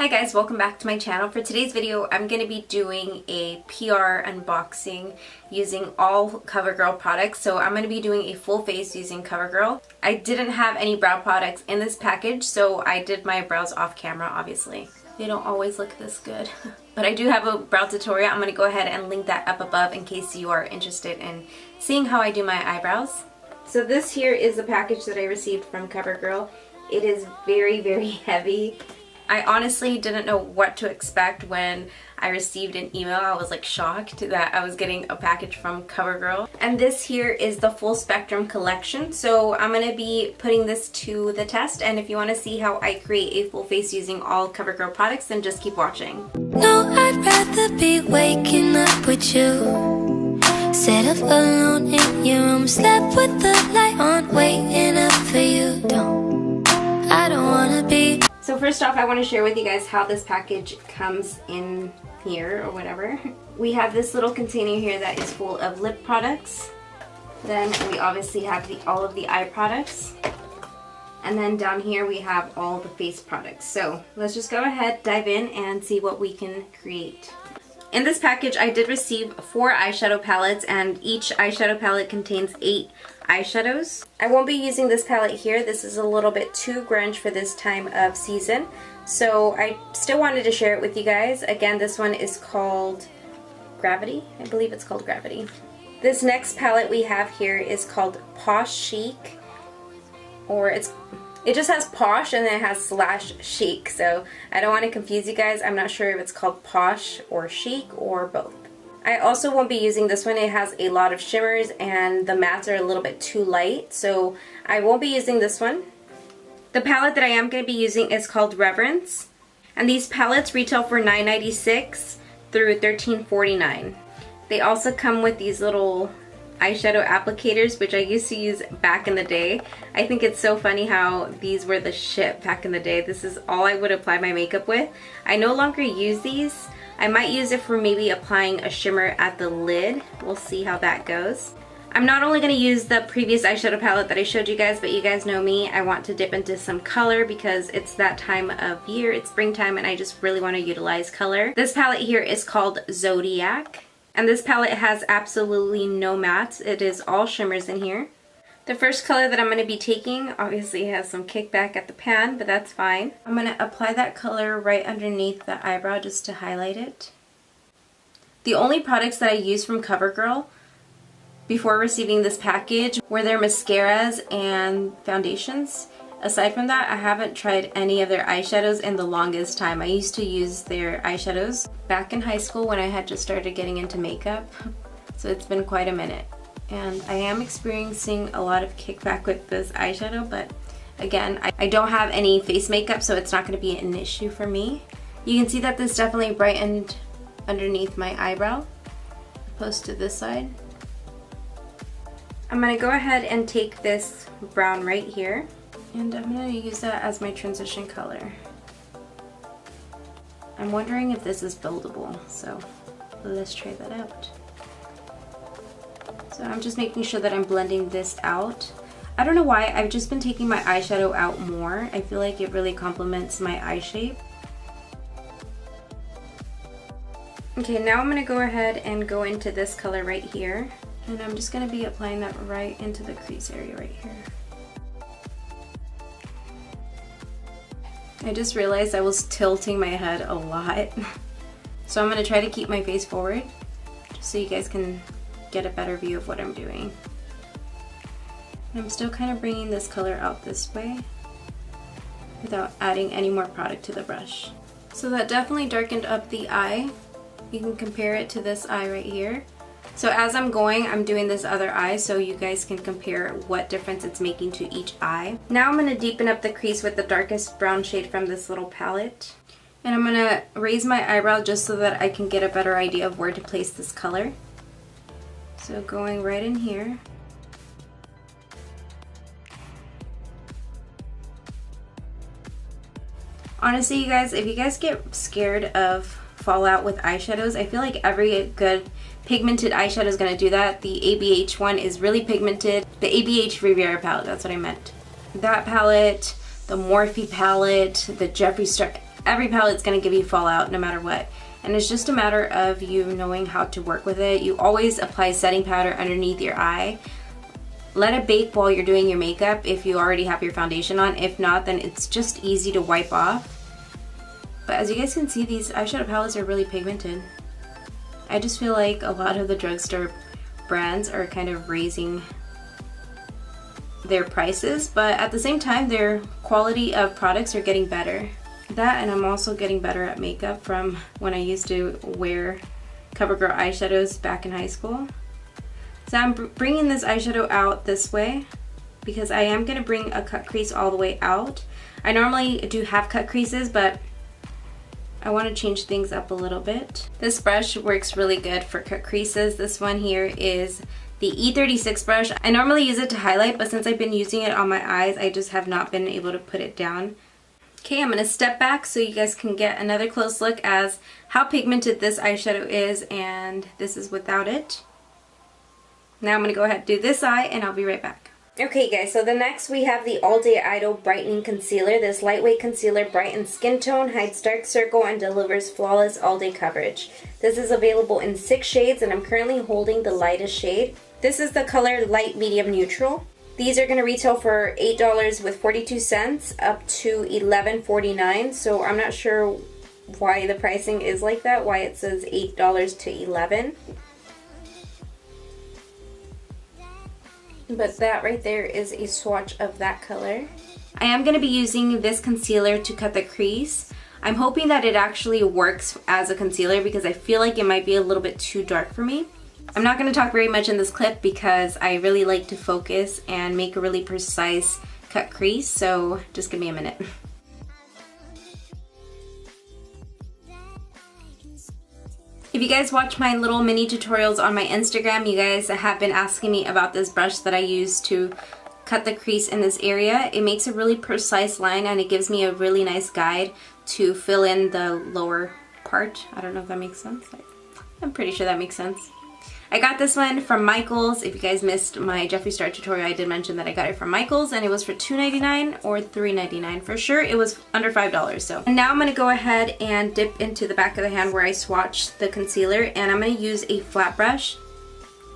Hi guys, welcome back to my channel. For today's video, I'm going to be doing a PR unboxing using all CoverGirl products. So I'm going to be doing a full face using CoverGirl. I didn't have any brow products in this package, so I did my brows off camera, obviously. They don't always look this good. But I do have a brow tutorial. I'm going to go ahead and link that up above in case you are interested in seeing how I do my eyebrows. So this here is the package that I received from CoverGirl. It is very, very heavy. I honestly didn't know what to expect when I received an email. I was like shocked that I was getting a package from CoverGirl. And this here is the full spectrum collection. So I'm going to be putting this to the test, and if you want to see how I create a full face using all CoverGirl products, then just keep watching. No, I'd rather be waking up with you, set up alone in your room, slept with the light on, waiting up for you. I don't want to be. So first off, I want to share with you guys how this package comes in here or whatever. We have this little container here that is full of lip products. Then we obviously have all of the eye products. And then down here we have all the face products. So let's just go ahead, dive in, and see what we can create. In this package, I did receive 4 eyeshadow palettes, and each eyeshadow palette contains 8 eyeshadows. I won't be using this palette here. This is a little bit too grunge for this time of season, so I still wanted to share it with you guys. Again, this one is called Gravity. I believe it's called Gravity. This next palette we have here is called Posh Chic, or it just has Posh and then it has /chic, so I don't want to confuse you guys. I'm not sure if it's called Posh or Chic or both. I also won't be using this one. It has a lot of shimmers and the mattes are a little bit too light, so I won't be using this one. The palette that I am going to be using is called Reverence, and these palettes retail for $9.96 through $13.49. They also come with these little eyeshadow applicators, which I used to use back in the day. I think it's so funny how these were the shit back in the day. This is all I would apply my makeup with. I no longer use these. I might use it for maybe applying a shimmer at the lid. We'll see how that goes. I'm not only going to use the previous eyeshadow palette that I showed you guys, but you guys know me. I want to dip into some color because it's that time of year. It's springtime and I just really want to utilize color. This palette here is called Zodiac. And this palette has absolutely no mattes. It is all shimmers in here. The first color that I'm going to be taking obviously has some kickback at the pan, but that's fine. I'm going to apply that color right underneath the eyebrow just to highlight it. The only products that I used from CoverGirl before receiving this package were their mascaras and foundations. Aside from that, I haven't tried any of their eyeshadows in the longest time. I used to use their eyeshadows back in high school when I had just started getting into makeup, so it's been quite a minute. And I am experiencing a lot of kickback with this eyeshadow, but again, I don't have any face makeup, so it's not going to be an issue for me. You can see that this definitely brightened underneath my eyebrow, opposed to this side. I'm going to go ahead and take this brown right here, and I'm going to use that as my transition color. I'm wondering if this is buildable, so let's try that out. So I'm just making sure that I'm blending this out. I don't know why, I've just been taking my eyeshadow out more. I feel like it really complements my eye shape. Okay, now I'm going to go ahead and go into this color right here. And I'm just going to be applying that right into the crease area right here. I just realized I was tilting my head a lot. So I'm going to try to keep my face forward, just so you guys can get a better view of what I'm doing. I'm still kind of bringing this color out this way without adding any more product to the brush. So that definitely darkened up the eye. You can compare it to this eye right here. So as I'm going, I'm doing this other eye so you guys can compare what difference it's making to each eye. Now I'm going to deepen up the crease with the darkest brown shade from this little palette. And I'm going to raise my eyebrow just so that I can get a better idea of where to place this color. So going right in here. Honestly, you guys, if you guys get scared of fallout with eyeshadows, I feel like every good pigmented eyeshadow is going to do that. The ABH one is really pigmented. The ABH Riviera palette, that's what I meant. That palette, the Morphe palette, the Jeffree Star, every palette's gonna give you fallout no matter what. And it's just a matter of you knowing how to work with it. You always apply setting powder underneath your eye. Let it bake while you're doing your makeup if you already have your foundation on. If not, then it's just easy to wipe off. But as you guys can see, these eyeshadow palettes are really pigmented. I just feel like a lot of the drugstore brands are kind of raising their prices, but at the same time their quality of products are getting better. That, and I'm also getting better at makeup from when I used to wear Covergirl eyeshadows back in high school. So I'm bringing this eyeshadow out this way because I am going to bring a cut crease all the way out. I normally do half cut creases, but I want to change things up a little bit. This brush works really good for cut creases. This one here is the E36 brush. I normally use it to highlight, but since I've been using it on my eyes, I just have not been able to put it down. Okay, I'm going to step back so you guys can get another close look as how pigmented this eyeshadow is, and this is without it. Now I'm going to go ahead and do this eye, and I'll be right back. Okay guys, so the next we have the All Day Idol Brightening Concealer. This lightweight concealer brightens skin tone, hides dark circle, and delivers flawless all-day coverage. This is available in 6 shades, and I'm currently holding the lightest shade. This is the color Light Medium Neutral. These are going to retail for $8 with 42 cents up to $11.49, so I'm not sure why the pricing is like that, why it says $8 to $11. But that right there is a swatch of that color. I am going to be using this concealer to cut the crease. I'm hoping that it actually works as a concealer because I feel like it might be a little bit too dark for me. I'm not going to talk very much in this clip because I really like to focus and make a really precise cut crease, so just give me a minute. If you guys watch my little mini tutorials on my Instagram, you guys have been asking me about this brush that I use to cut the crease in this area. It makes a really precise line and it gives me a really nice guide to fill in the lower part. I don't know if that makes sense. I'm pretty sure that makes sense. I got this one from Michaels. If you guys missed my Jeffree Star tutorial, I did mention that I got it from Michaels and it was for $2.99 or $3.99. For sure, it was under $5. So, and now I'm going to go ahead and dip into the back of the hand where I swatched the concealer, and I'm going to use a flat brush.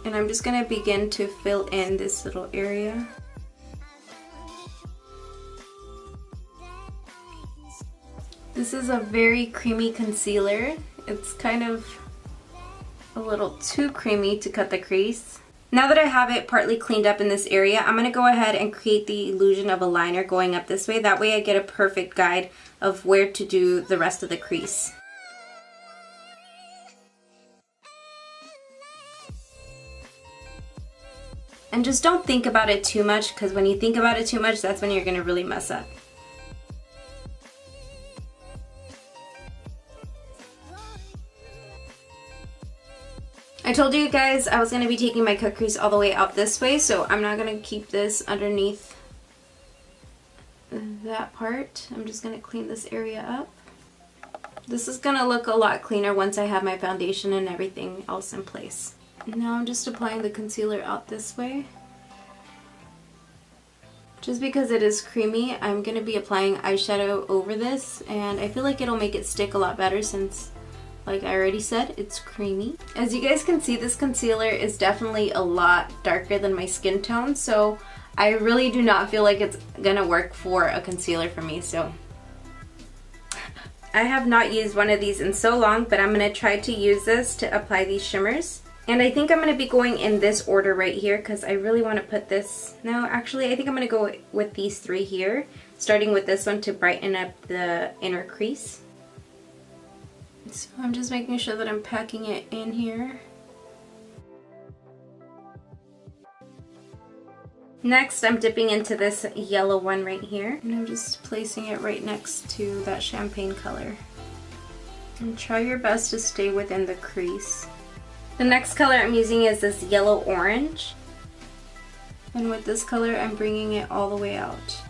And I'm just going to begin to fill in this little area. This is a very creamy concealer. It's kind of a little too creamy to cut the crease. Now that I have it partly cleaned up in this area, I'm going to go ahead and create the illusion of a liner going up this way. That way I get a perfect guide of where to do the rest of the crease. And just don't think about it too much, because when you think about it too much, that's when you're going to really mess up. I told you guys I was going to be taking my cut crease all the way out this way, so I'm not going to keep this underneath that part. I'm just going to clean this area up. This is going to look a lot cleaner once I have my foundation and everything else in place. Now I'm just applying the concealer out this way. Just because it is creamy, I'm going to be applying eyeshadow over this, and I feel like it'll make it stick a lot better since, like I already said, it's creamy. As you guys can see, this concealer is definitely a lot darker than my skin tone, so I really do not feel like it's gonna work for a concealer for me. So I have not used one of these in so long, but I'm gonna try to use this to apply these shimmers. And I think I'm gonna be going in this order right here because I really want to put this. No, actually I think I'm gonna go with these 3 here, starting with this one to brighten up the inner crease. So I'm just making sure that I'm packing it in here. Next, I'm dipping into this yellow one right here, and I'm just placing it right next to that champagne color. And try your best to stay within the crease. The next color I'm using is this yellow orange. And with this color, I'm bringing it all the way out.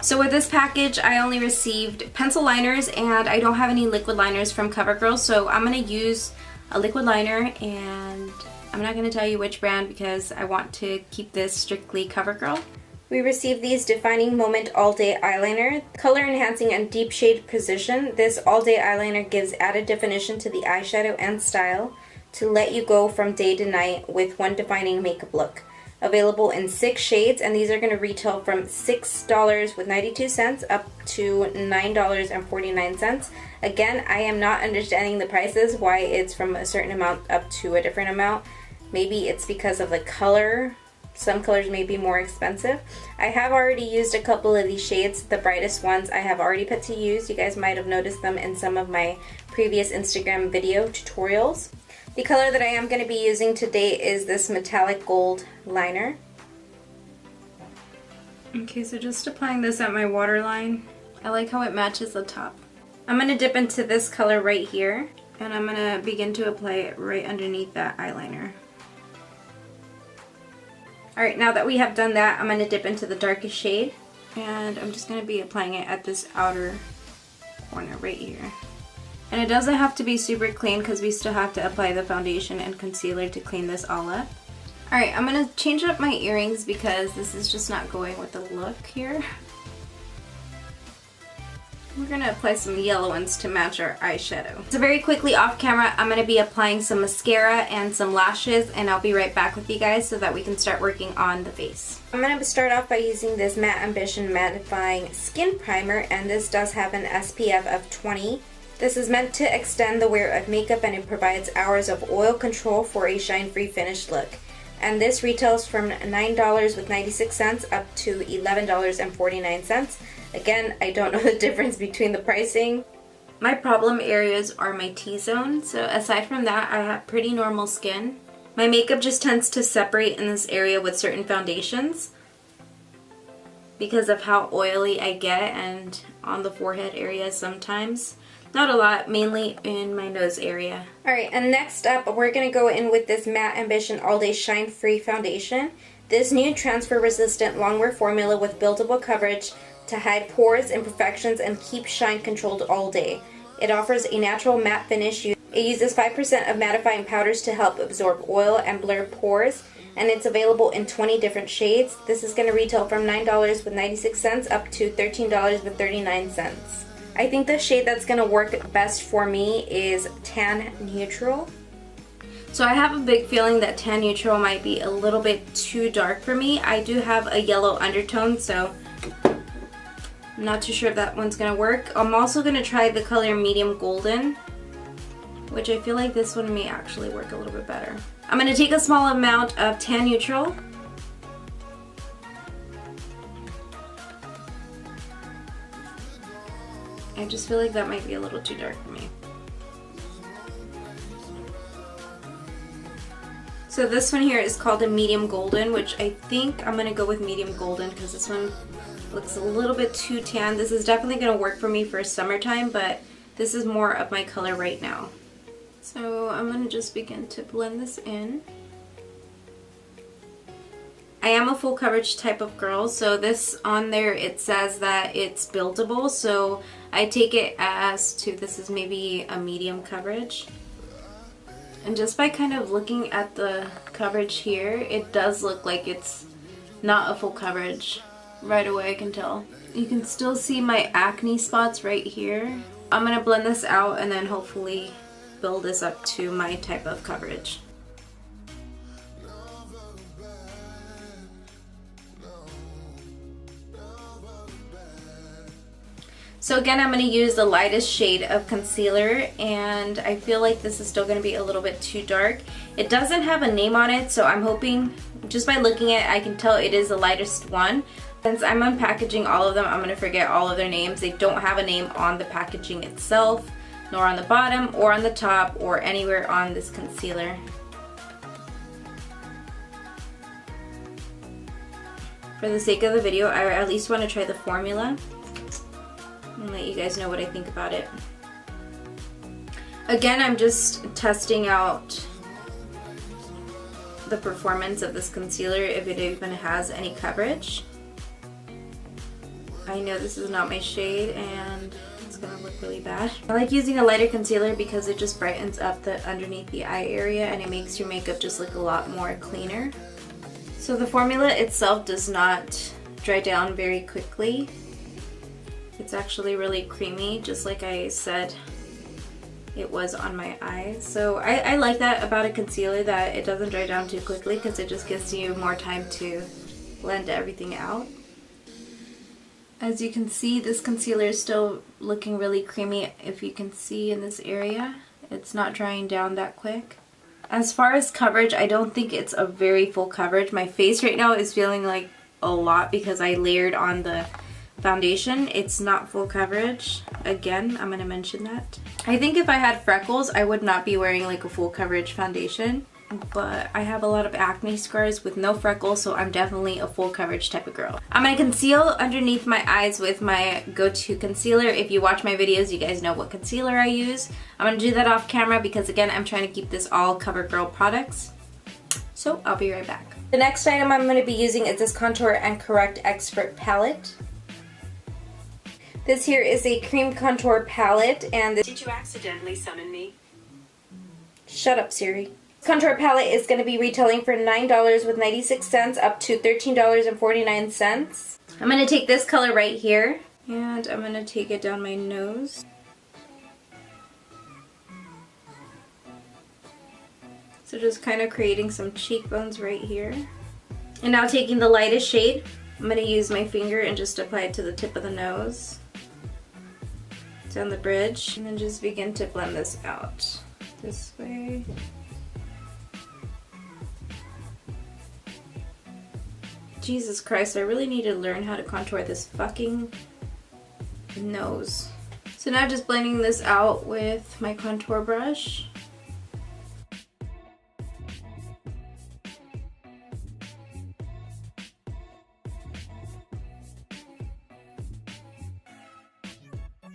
So with this package, I only received pencil liners, and I don't have any liquid liners from Covergirl, so I'm going to use a liquid liner, and I'm not going to tell you which brand because I want to keep this strictly Covergirl. We received these Defining Moment All Day Eyeliner, color enhancing and deep shade precision. This all day eyeliner gives added definition to the eyeshadow and style to let you go from day to night with one defining makeup look. Available in 6 shades, and these are going to retail from $6.92 up to $9.49. Again, I am not understanding the prices, why it's from a certain amount up to a different amount. Maybe it's because of the color. Some colors may be more expensive. I have already used a couple of these shades. The brightest ones I have already put to use. You guys might have noticed them in some of my previous Instagram video tutorials. The color that I am going to be using today is this metallic gold liner. Okay, so just applying this at my waterline. I like how it matches the top. I'm going to dip into this color right here, and I'm going to begin to apply it right underneath that eyeliner. Alright, now that we have done that, I'm going to dip into the darkest shade, and I'm just going to be applying it at this outer corner right here. And it doesn't have to be super clean because we still have to apply the foundation and concealer to clean this all up. Alright, I'm going to change up my earrings because this is just not going with the look here. We're going to apply some yellow ones to match our eyeshadow. So very quickly off camera, I'm going to be applying some mascara and some lashes, and I'll be right back with you guys so that we can start working on the face. I'm going to start off by using this Matte Ambition Mattifying Skin Primer, and this does have an SPF of 20. This is meant to extend the wear of makeup, and it provides hours of oil control for a shine-free finished look. And this retails from $9.96 up to $11.49. Again, I don't know the difference between the pricing. My problem areas are my T-zone, so aside from that, I have pretty normal skin. My makeup just tends to separate in this area with certain foundations because of how oily I get, and on the forehead area sometimes. Not a lot, mainly in my nose area. Alright, and next up, we're going to go in with this Matte Ambition All Day Shine Free Foundation. This new transfer-resistant longwear formula with buildable coverage to hide pores, imperfections, and keep shine controlled all day. It offers a natural matte finish. It uses 5% of mattifying powders to help absorb oil and blur pores, and it's available in 20 different shades. This is going to retail from $9.96 up to $13.39. I think the shade that's going to work best for me is Tan Neutral. So I have a big feeling that Tan Neutral might be a little bit too dark for me. I do have a yellow undertone, so I'm not too sure if that one's going to work. I'm also going to try the color Medium Golden, which I feel like this one may actually work a little bit better. I'm going to take a small amount of Tan Neutral. I just feel like that might be a little too dark for me. So this one here is called a Medium Golden, which I think I'm going to go with Medium Golden because this one looks a little bit too tan. This is definitely going to work for me for summertime, but this is more of my color right now. So I'm going to just begin to blend this in. I am a full coverage type of girl, so this on there it says that it's buildable, so I take it as to this is maybe a medium coverage. And just by kind of looking at the coverage here, it does look like it's not a full coverage. Right away I can tell. You can still see my acne spots right here. I'm going to blend this out and then hopefully build this up to my type of coverage. So again, I'm going to use the lightest shade of concealer, and I feel like this is still going to be a little bit too dark. It doesn't have a name on it, so I'm hoping just by looking at it I can tell it is the lightest one. Since I'm unpackaging all of them, I'm going to forget all of their names. They don't have a name on the packaging itself, nor on the bottom, or on the top, or anywhere on this concealer. For the sake of the video, I at least want to try the formula and let you guys know what I think about it. Again, I'm just testing out the performance of this concealer, if it even has any coverage. I know this is not my shade and it's gonna look really bad. I like using a lighter concealer because it just brightens up the underneath the eye area and it makes your makeup just look a lot more cleaner. So the formula itself does not dry down very quickly. It's actually really creamy, just like I said it was on my eyes. So I like that about a concealer, that it doesn't dry down too quickly because it just gives you more time to blend everything out. As you can see, this concealer is still looking really creamy. If you can see in this area, it's not drying down that quick. As far as coverage, I don't think it's a very full coverage. My face right now is feeling like a lot because I layered on the foundation. It's not full coverage. Again, I'm going to mention that. I think if I had freckles, I would not be wearing like a full coverage foundation. But I have a lot of acne scars with no freckles, so I'm definitely a full coverage type of girl. I'm going to conceal underneath my eyes with my go-to concealer. If you watch my videos, you guys know what concealer I use. I'm going to do that off camera because, again, I'm trying to keep this all Covergirl products. So I'll be right back. The next item I'm going to be using is this Contour and Correct Expert palette. This here is a cream contour palette, and Did you accidentally summon me? Shut up, Siri. Contour palette is going to be retailing for $9.96 up to $13.49. I'm going to take this color right here and I'm going to take it down my nose. So just kind of creating some cheekbones right here. And now taking the lightest shade, I'm going to use my finger and just apply it to the tip of the nose, down the bridge, and then just begin to blend this out this way. Jesus Christ, I really need to learn how to contour this fucking nose. So now just blending this out with my contour brush.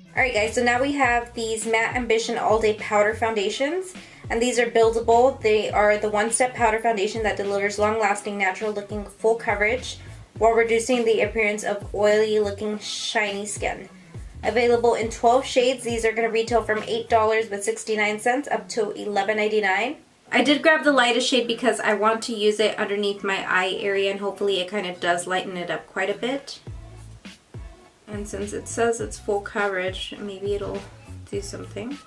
Alright guys, so now we have these Matte Ambition All Day Powder Foundations. And these are buildable. They are the one-step powder foundation that delivers long-lasting, natural-looking full coverage while reducing the appearance of oily-looking, shiny skin. Available in 12 shades. These are going to retail from $8.69 up to $11.99. I did grab the lightest shade because I want to use it underneath my eye area, and hopefully it kind of does lighten it up quite a bit. And since it says it's full coverage, maybe it'll do something.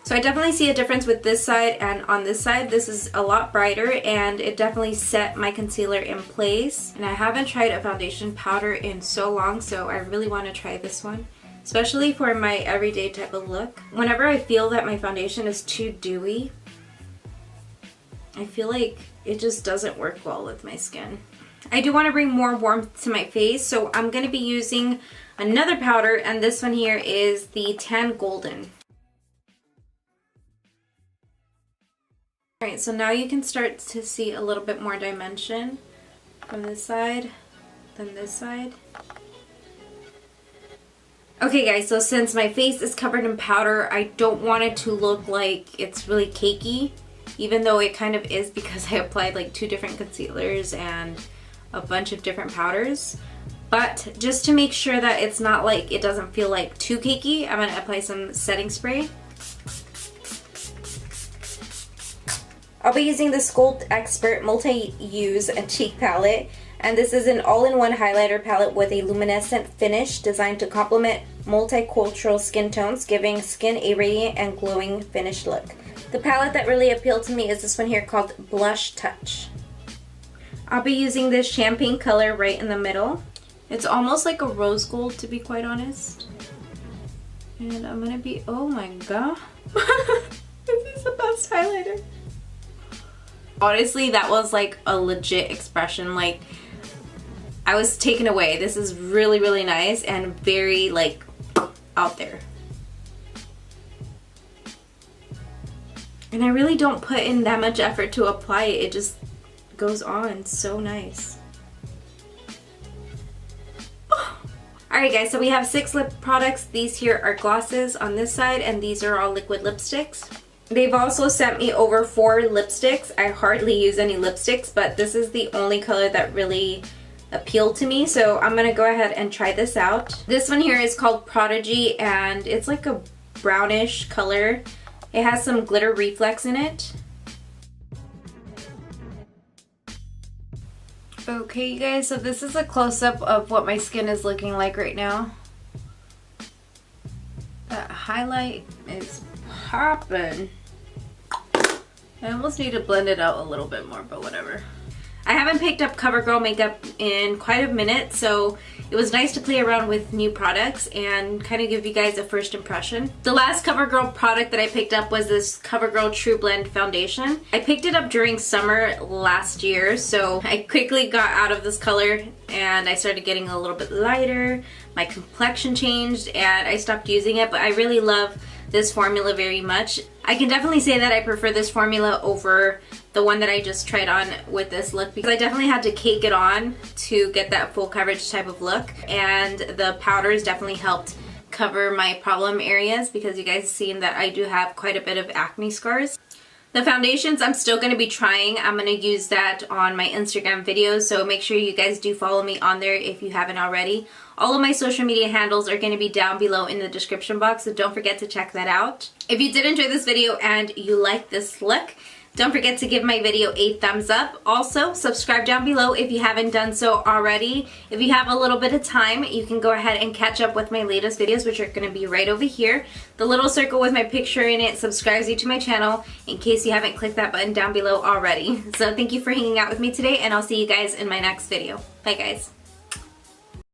So I definitely see a difference with this side and on this side. This is a lot brighter and it definitely set my concealer in place. And I haven't tried a foundation powder in so long, so I really want to try this one, especially for my everyday type of look. Whenever I feel that my foundation is too dewy, I feel like it just doesn't work well with my skin. I do want to bring more warmth to my face, so I'm going to be using another powder, and this one here is the Tan Golden. Alright, so now you can start to see a little bit more dimension from this side than this side. Okay guys, so since my face is covered in powder, I don't want it to look like it's really cakey, even though it kind of is because I applied like 2 different concealers and a bunch of different powders. But just to make sure that it's not like, it doesn't feel like too cakey, I'm going to apply some setting spray. I'll be using the Sculpt Expert Multi-Use Cheek Palette, and this is an all-in-one highlighter palette with a luminescent finish designed to complement multicultural skin tones, giving skin a radiant and glowing finished look. The palette that really appealed to me is this one here called Blush Touch. I'll be using this champagne color right in the middle. It's almost like a rose gold, to be quite honest. And I'm gonna be, oh my god. This is the best highlighter. Honestly, that was like a legit expression. Like, I was taken away. This is really, really nice and very like out there. And I really don't put in that much effort to apply it. It just goes on so nice. Alright guys, so we have 6 lip products. These here are glosses on this side, and these are all liquid lipsticks. They've also sent me over 4 lipsticks. I hardly use any lipsticks, but this is the only color that really appealed to me, so I'm gonna go ahead and try this out. This one here is called Prodigy, and it's like a brownish color. It has some glitter reflex in it. Okay, you guys, so this is a close-up of what my skin is looking like right now. That highlight is popping. I almost need to blend it out a little bit more, but whatever. I haven't picked up CoverGirl makeup in quite a minute, so it was nice to play around with new products and kind of give you guys a first impression. The last CoverGirl product that I picked up was this CoverGirl Trublend foundation. I picked it up during summer last year, so I quickly got out of this color and I started getting a little bit lighter. My complexion changed and I stopped using it, but I really love this formula very much. I can definitely say that I prefer this formula over the one that I just tried on with this look because I definitely had to cake it on to get that full coverage type of look, and the powders definitely helped cover my problem areas because you guys have seen that I do have quite a bit of acne scars. The foundations I'm still going to be trying. I'm going to use that on my Instagram videos, so make sure you guys do follow me on there if you haven't already. All of my social media handles are going to be down below in the description box, so don't forget to check that out. If you did enjoy this video and you like this look, don't forget to give my video a thumbs up. Also, subscribe down below if you haven't done so already. If you have a little bit of time, you can go ahead and catch up with my latest videos, which are going to be right over here. The little circle with my picture in it subscribes you to my channel in case you haven't clicked that button down below already. So thank you for hanging out with me today, and I'll see you guys in my next video. Bye guys.